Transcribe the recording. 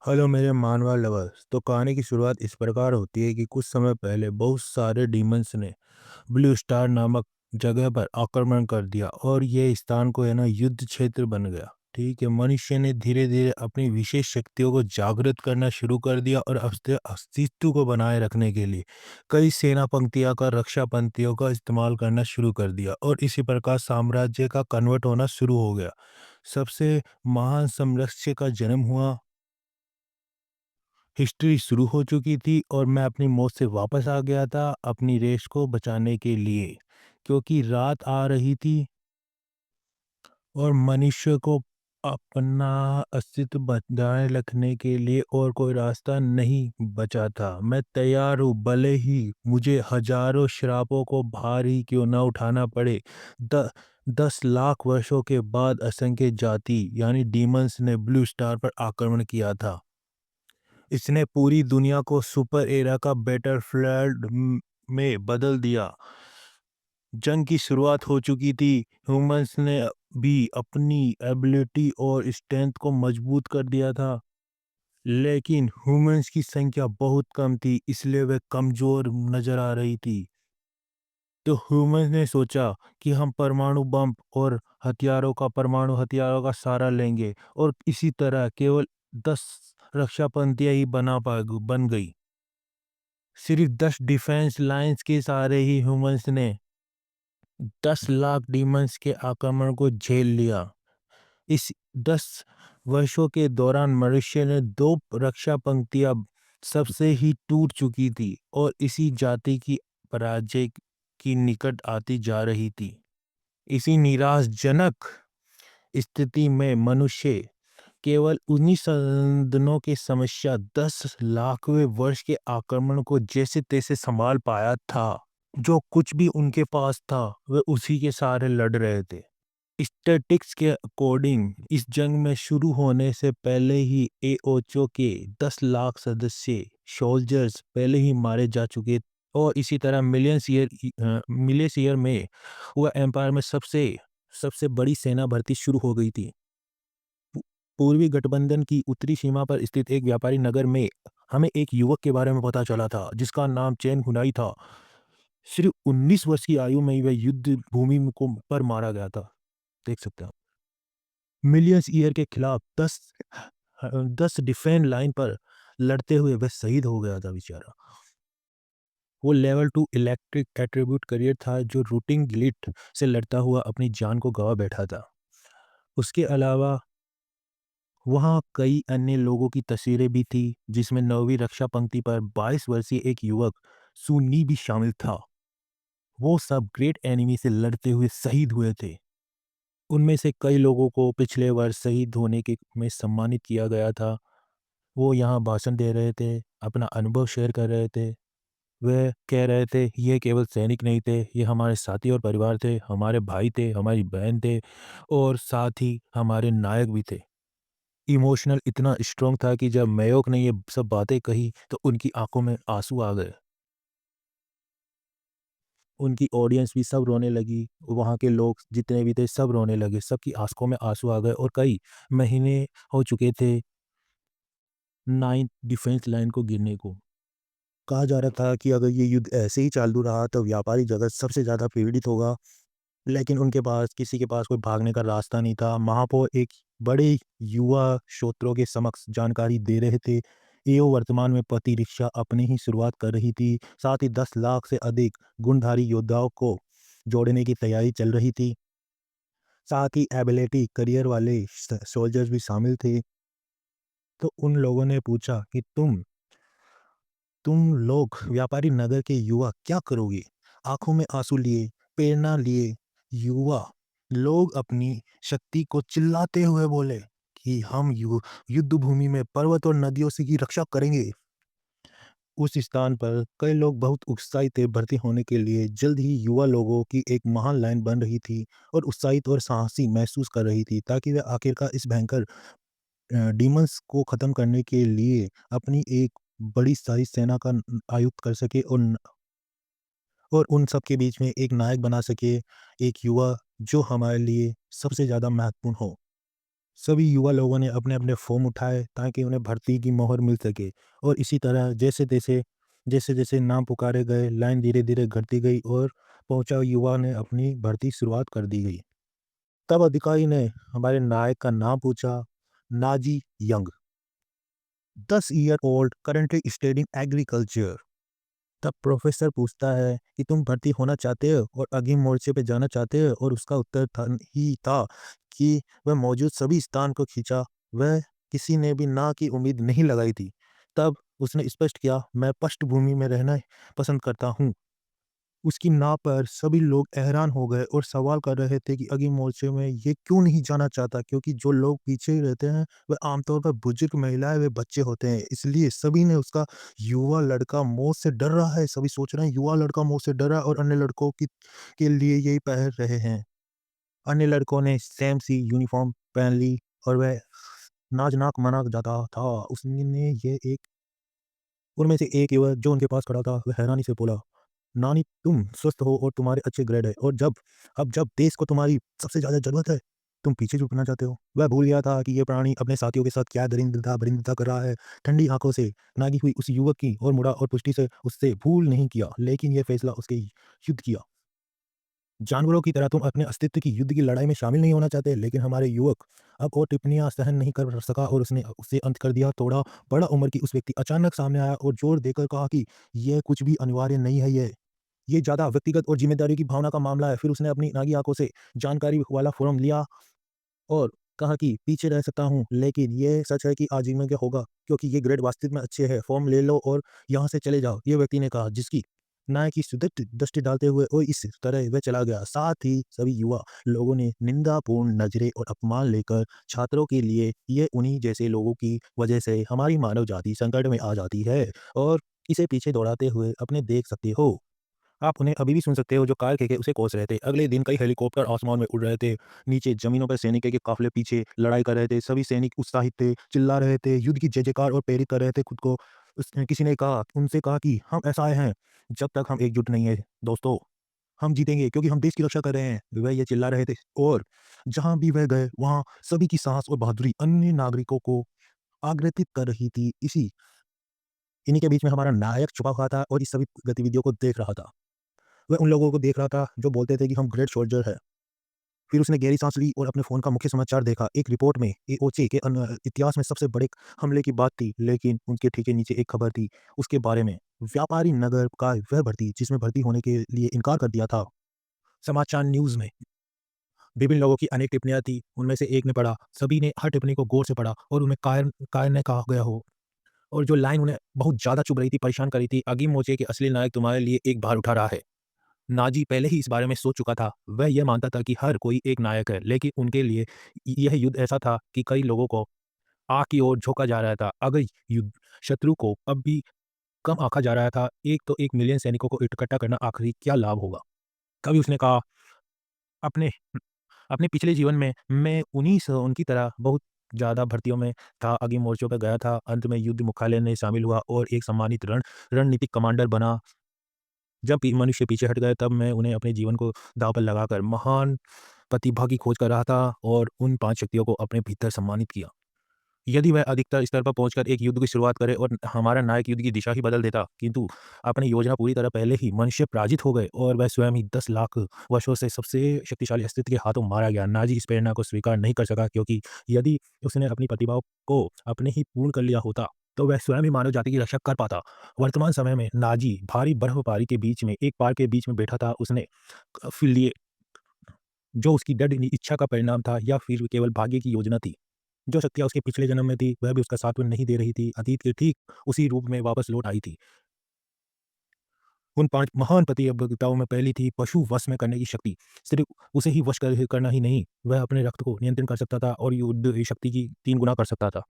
Hello मेरे मानवा lovers. तो कहानी की शुरुआत इस प्रकार होती है कि कुछ समय पहले बहुत सारे डीमंस ने ब्लू स्टार नामक जगह पर आक्रमण कर दिया और ये स्थान को है ना युद्ध क्षेत्र बन गया। ठीक है, मनुष्य ने धीरे धीरे अपनी विशेष शक्तियों को जागृत करना शुरू कर दिया और अपने अस्तित्व को बनाए रखने के लिए कई सेना पंक्तियां का रक्षा पंक्तियों का इस्तेमाल करना शुरू कर दिया और इसी प्रकार साम्राज्य का कन्वर्ट होना शुरू हो गया। सबसे महान साम्राज्य का जन्म हुआ। हिस्ट्री शुरू हो चुकी थी और मैं अपनी मौत से वापस आ गया था अपनी रेस को बचाने के लिए, क्योंकि रात आ रही थी और मनुष्य को अपना अस्तित्व बनाए रखने के लिए और कोई रास्ता नहीं बचा था। मैं तैयार हूँ, भले ही मुझे हजारों श्रापों को भारी क्यों न उठाना पड़े। 10 लाख वर्षों के बाद असंख्य जाति यानी डीमंस ने ब्लू स्टार पर आक्रमण किया था। इसने पूरी दुनिया को सुपर एरा का बैटलफील्ड में बदल दिया। जंग की शुरुआत हो चुकी थी। ह्यूमंस ने भी अपनी एबिलिटी और स्ट्रेंथ को मजबूत कर दिया था, लेकिन ह्यूमंस की संख्या बहुत कम थी, इसलिए वे कमजोर नजर आ रही थी। तो ह्यूमंस ने सोचा कि हम परमाणु बम और परमाणु हथियारों का सहारा लेंगे और इसी तरह केवल 10 रक्षा पंक्तियां ही बन गई। सिर्फ 10 डिफेंस लाइंस के सहारे ही ह्यूमंस ने 10 लाख डीमंस के आक्रमण को झेल लिया। इस 10 वर्षों के दौरान मनुष्य ने 2 रक्षा पंक्तियां सबसे ही टूट चुकी थी और इसी जाति की पराजय की निकट आती जा रही थी। इसी निराशजनक स्थिति में मनुष्य केवल उन्हीं संसाधनों की समस्या 10 लाखवें वर्ष के आक्रमण को जैसे तैसे संभाल पाया था। जो कुछ भी उनके पास था वे उसी के सहारे लड़ रहे थे। स्टैटिस्टिक्स के अकॉर्डिंग इस जंग में शुरू होने से पहले ही एओचो के 10 लाख सदस्य सोल्जर्स पहले ही मारे जा चुके और इसी तरह मिलियंस ईयर में वह एम्पायर में सबसे सबसे बड़ी सेना भर्ती शुरू हो गई थी। पूर्वी गठबंधन की उत्तरी सीमा पर स्थित एक व्यापारी नगर में हमें एक युवक के बारे में पता चला था जिसका नाम चैन हुनाई था। सिर्फ 19 वर्ष की आयु में ही वह युद्ध भूमि को पर मारा गया था। देख सकते हैं आप। मिलियंस ईयर के खिलाफ 10 डिफेंस लाइन पर लड़ते हुए वह शहीद हो गया था बेचारा। वो लेवल 2 इलेक्ट्रिक एट्रीब्यूट करियर था जो रूटिंग गिलिट से लड़ता हुआ अपनी जान को गंवा बैठा था। उसके अलावा वहाँ कई अन्य लोगों की तस्वीरें भी थी, जिसमें 9वीं रक्षा पंक्ति पर 22 वर्षीय एक युवक सुन्नी भी शामिल था। वो सब ग्रेट एनिमी से लड़ते हुए शहीद हुए थे। उनमें से कई लोगों को पिछले वर्ष शहीद होने के में सम्मानित किया गया था। वो यहाँ भाषण दे रहे थे, अपना अनुभव शेयर कर रहे थे। वे कह रहे थे, ये केवल सैनिक नहीं थे, ये हमारे साथी और परिवार थे, हमारे भाई थे, हमारी बहन थे और साथ ही हमारे नायक भी थे। इमोशनल इतना स्ट्रॉन्ग था कि जब मेयोक ने ये सब बातें कही तो उनकी आंखों में आंसू आ गए। उनकी ऑडियंस भी सब रोने लगी, वहाँ के लोग जितने भी थे सब रोने लगे, सबकी आंखों में आंसू आ गए और कई महीने हो चुके थे 9th डिफेंस लाइन को गिरने को। कहा जा रहा था कि अगर ये युद्ध ऐसे ही चालू रहा तो व्यापारी जगत सबसे ज़्यादा पीड़ित होगा, लेकिन उनके पास किसी के पास कोई भागने का रास्ता नहीं था। महापौर एक बड़े युवा श्रोत्रों के समक्ष जानकारी दे रहे थे। एओ वर्तमान में प्रति रिक्शा अपनी ही शुरुआत कर रही थी, साथ ही 10 लाख से अधिक गुणधारी योद्धाओं को जोड़ने की तैयारी चल रही थी। साथ ही एबिलिटी करियर वाले सोल्जर्स भी शामिल थे। तो उन लोगों ने पूछा कि तुम लोग व्यापारी नगर के युवा क्या करोगे? आंखों में आंसू लिए, प्रेरणा लिए युवा लोग अपनी शक्ति को चिल्लाते हुए बोले कि हम युद्ध भूमि में पर्वत और नदियों से की रक्षा करेंगे। उस स्थान पर कई लोग बहुत उत्साहित थे भर्ती होने के लिए। जल्द ही युवा लोगों की एक महान लाइन बन रही थी और उत्साहित और साहसी महसूस कर रही थी ताकि वे आखिरकार इस भयंकर डीमंस को खत्म करने के लिए अपनी एक बड़ी सारी सेना का आयुक्त कर सके और उन सब के बीच में एक नायक बना सके, एक युवा जो हमारे लिए सबसे ज़्यादा महत्वपूर्ण हो। सभी युवा लोगों ने अपने-अपने फ़ॉर्म उठाए ताकि उन्हें भर्ती की मोहर मिल सके और इसी तरह जैसे-जैसे नाम पुकारे गए, लाइन धीरे-धीरे घटती गई और पहुँचा युवा ने अपनी भर्ती शुरुआत कर दी गई। तब अधिकारी ने हमारे नायक का नाम पूछा, Nazi young, 10 year old currently studying agriculture. तब प्रोफेसर पूछता है कि तुम भर्ती होना चाहते हो और अग्रिम मोर्चे पे जाना चाहते हो और उसका उत्तर था कि वह मौजूद सभी स्थान को खींचा। वह किसी ने भी ना की उम्मीद नहीं लगाई थी। तब उसने स्पष्ट किया, मैं पृष्ठभूमि में रहना पसंद करता हूँ। उसकी ना पर सभी लोग हैरान हो गए और सवाल कर रहे थे कि अग्रिम मोर्चे में ये क्यों नहीं जाना चाहता, क्योंकि जो लोग पीछे रहते हैं वह आमतौर पर बुजुर्ग महिलाएं वे बच्चे होते हैं। इसलिए सभी ने उसका युवा लड़का मौत से डर रहा है, सभी सोच रहे हैं युवा लड़का मौत से डर रहा है और अन्य लड़कों की के लिए यही पहन रहे हैं। अन्य लड़कों ने सेम सी यूनिफॉर्म पहन ली और वह नाचनाक माना जाता था। उसने ये एक उनमें से एक युवक जो उनके पास खड़ा था वह हैरानी से बोला, नानी तुम स्वस्थ हो और तुम्हारे अच्छे ग्रेड है और जब देश को तुम्हारी सबसे ज़्यादा ज़रूरत है, तुम पीछे छूटना चाहते हो। वह भूल गया था कि ये प्राणी अपने साथियों के साथ क्या दरिंदता कर रहा है। ठंडी आँखों से नागी हुई उस युवक की ओर मुड़ा और पुष्टि से उससे भूल नहीं किया, लेकिन ये फैसला उसके युद्ध किया। जानवरों की तरह तुम अपने अस्तित्व की युद्ध की लड़ाई में शामिल नहीं होना चाहते, लेकिन हमारे युवक अब और टिप्पणियां सहन नहीं कर सका और उसने उससे अंत कर दिया। थोड़ा बड़ा उम्र की उस व्यक्ति अचानक सामने आया और जोर देकर कहा कि यह कुछ भी अनिवार्य नहीं है, ये ज़्यादा व्यक्तिगत और ज़िम्मेदारी की भावना का मामला है। फिर उसने अपनी नागी आँखों से जानकारी वाला फ़ॉर्म लिया और कहा कि पीछे रह सकता हूँ, लेकिन ये सच है कि आजीवन क्या होगा, क्योंकि ये ग्रेड वास्तव में अच्छे हैं। फ़ॉर्म ले लो और यहाँ से चले जाओ, ये व्यक्ति ने कहा, जिसकी नाय की सुदृढ़ दृष्टि डालते हुए और इस तरह वह चला गया। साथ ही सभी युवा लोगों ने निंदापूर्ण नज़रें और अपमान लेकर छात्रों के लिए ये उन्हीं जैसे लोगों की वजह से हमारी मानव जाति संकट में आ जाती है और इसे पीछे दौड़ाते हुए अपने देख सकते हो। आप उन्हें अभी भी सुन सकते हो जो कार कह के उसे कोस रहे थे। अगले दिन कई हेलीकॉप्टर आसमान में उड़ रहे थे। नीचे ज़मीनों पर सैनिकों के काफ़िले पीछे लड़ाई कर रहे थे। सभी सैनिक उत्साहित थे, चिल्ला रहे थे, युद्ध की जय-जयकार और प्रेरित कर रहे थे खुद को। किसी ने कहा उनसे कहा कि हम असहाय हैं, जब तक हम एकजुट नहीं हैं दोस्तों, हम जीतेंगे क्योंकि हम देश की रक्षा कर रहे हैं। वह ये चिल्ला रहे थे और जहाँ भी वह गए वहाँ सभी की साहस और बहादुरी अन्य नागरिकों को आगृतित कर रही थी। इन्हीं के बीच में हमारा नायक छुपा हुआ था और इस सभी गतिविधियों को देख रहा था। वह उन लोगों को देख रहा था जो बोलते थे कि हम ग्रेट सोल्जर हैं। फिर उसने गहरी सांस ली और अपने फ़ोन का मुख्य समाचार देखा। एक रिपोर्ट में एओचे के इतिहास में सबसे बड़े हमले की बात थी, लेकिन उनके ठीक नीचे एक खबर थी उसके बारे में। व्यापारी नगर का वह भर्ती जिसमें भर्ती होने के लिए इनकार कर दिया था। समाचार न्यूज़ में विभिन्न लोगों की अनेक टिप्पणियाँ थी। उनमें से एक ने पढ़ा, सभी ने हर टिप्पणी को गौर से पढ़ा और उन्हें कायर कायर न कहा गया हो। और जो लाइन उन्हें बहुत ज़्यादा चुभ रही थी, परेशान कर रही थी, अगली मोर्चे के असली नायक तुम्हारे लिए एक भार उठा रहा है। नाजी पहले ही इस बारे में सोच चुका था। वह यह मानता था कि हर कोई एक नायक है, लेकिन उनके लिए यह युद्ध ऐसा था कि कई लोगों को आग की ओर झोंका जा रहा था। अगर युद्ध शत्रु को अब भी कम आँका जा रहा था, एक तो 1 मिलियन सैनिकों को इकट्ठा करना आखिरी क्या लाभ होगा? कभी उसने कहा, अपने अपने पिछले जीवन में मैं उनकी तरह बहुत ज़्यादा भर्तियों में था, आगे मोर्चों पे गया था, अंत में युद्ध मुख्यालय में शामिल हुआ और एक सम्मानित रणनीतिक कमांडर बना। जब मनुष्य पीछे हट गए तब मैं उन्हें अपने जीवन को दांव पर लगाकर महान प्रतिभा की खोज कर रहा था और उन 5 शक्तियों को अपने भीतर सम्मानित किया। यदि वह अधिकतर स्तर पर पहुंचकर एक युद्ध की शुरुआत करे और हमारा नायक युद्ध की दिशा ही बदल देता, किंतु अपनी योजना पूरी तरह पहले ही मनुष्य पराजित हो गए और वह स्वयं ही 10 लाख वर्षों से सबसे शक्तिशाली अस्तित्व के हाथों मारा गया। नाजी इस प्रेरणा को स्वीकार नहीं कर सका, क्योंकि यदि उसने अपनी प्रतिभाओं को अपने ही पूर्ण कर लिया होता तो वह स्वयं ही मानव जाति की रक्षा कर पाता। वर्तमान समय में नाजी भारी बर्फबारी के बीच में एक पहाड़ के बीच में बैठा था। उसने फिर लिए जो उसकी दृढ़ इच्छा का परिणाम था या फिर केवल भाग्य की योजना थी। जो शक्तियाँ उसके पिछले जन्म में थी, वह भी उसका साथ में नहीं दे रही थी, अतीत के ठीक उसी रूप में वापस लौट आई थी। उन 5 महान प्रतियोगिताओं में पहली थी पशु वश में करने की शक्ति। सिर्फ़ उसे ही वश करना ही नहीं, वह अपने रक्त को नियंत्रण कर सकता था और युद्ध शक्ति की 3 गुना कर सकता था।